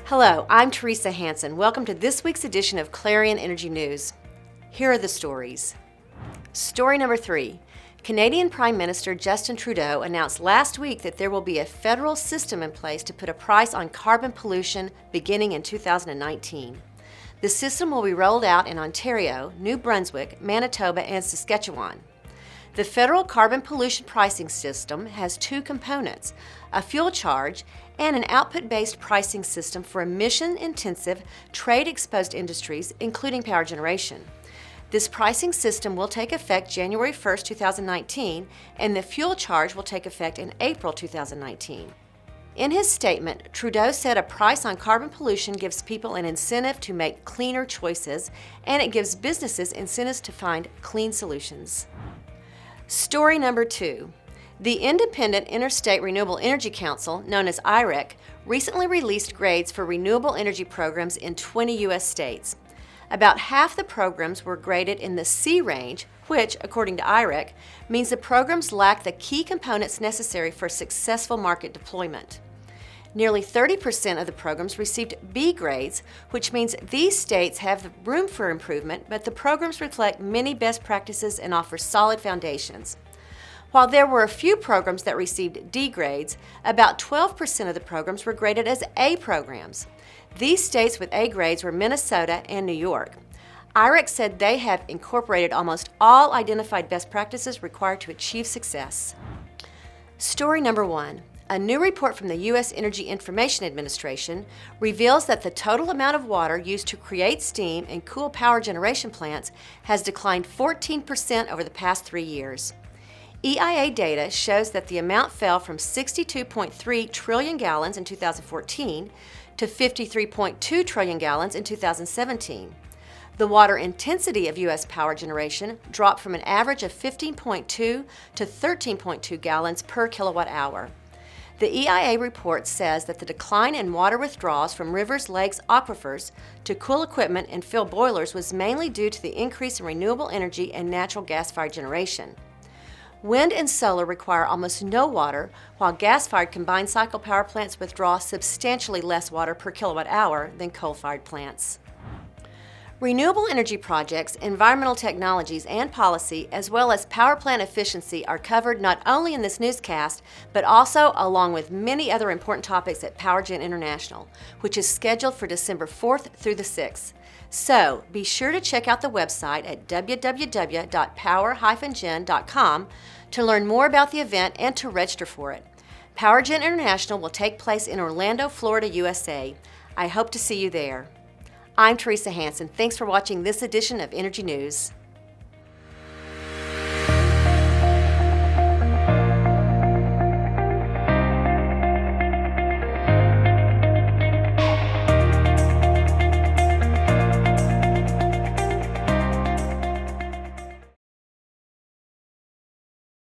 Hello, I'm Teresa Hansen. Welcome to this week's edition of Clarion Energy News. Here are the stories. Story number 3. Canadian Prime Minister Justin Trudeau announced last week that there will be a federal system in place to put a price on carbon pollution beginning in 2019. The system will be rolled out in Ontario, New Brunswick, Manitoba, and Saskatchewan. The federal carbon pollution pricing system has two components, a fuel charge and an output-based pricing system for emission-intensive, trade-exposed industries, including power generation. This pricing system will take effect January 1, 2019, and the fuel charge will take effect in April 2019. In his statement, Trudeau said a price on carbon pollution gives people an incentive to make cleaner choices, and it gives businesses incentives to find clean solutions. Story number 2. The Independent Interstate Renewable Energy Council, known as IREC, recently released grades for renewable energy programs in 20 U.S. states. About half the programs were graded in the C range, which, according to IREC, means the programs lack the key components necessary for successful market deployment. Nearly 30% of the programs received B grades, which means these states have room for improvement, but the programs reflect many best practices and offer solid foundations. While there were a few programs that received D grades, about 12% of the programs were graded as A programs. These states with A grades were Minnesota and New York. IREC said they have incorporated almost all identified best practices required to achieve success. Story number 1. A new report from the U.S. Energy Information Administration reveals that the total amount of water used to create steam and cool power generation plants has declined 14% over the past 3 years. EIA data shows that the amount fell from 62.3 trillion gallons in 2014 to 53.2 trillion gallons in 2017. The water intensity of U.S. power generation dropped from an average of 15.2 to 13.2 gallons per kilowatt hour. The EIA report says that the decline in water withdrawals from rivers, lakes, aquifers to cool equipment and fill boilers was mainly due to the increase in renewable energy and natural gas-fired generation. Wind and solar require almost no water, while gas-fired combined cycle power plants withdraw substantially less water per kilowatt hour than coal-fired plants. Renewable energy projects, environmental technologies, and policy, as well as power plant efficiency, are covered not only in this newscast, but also along with many other important topics at PowerGen International, which is scheduled for December 4th through the 6th. So, be sure to check out the website at www.power-gen.com to learn more about the event and to register for it. PowerGen International will take place in Orlando, Florida, USA. I hope to see you there. I'm Teresa Hansen. Thanks for watching this edition of Energy News.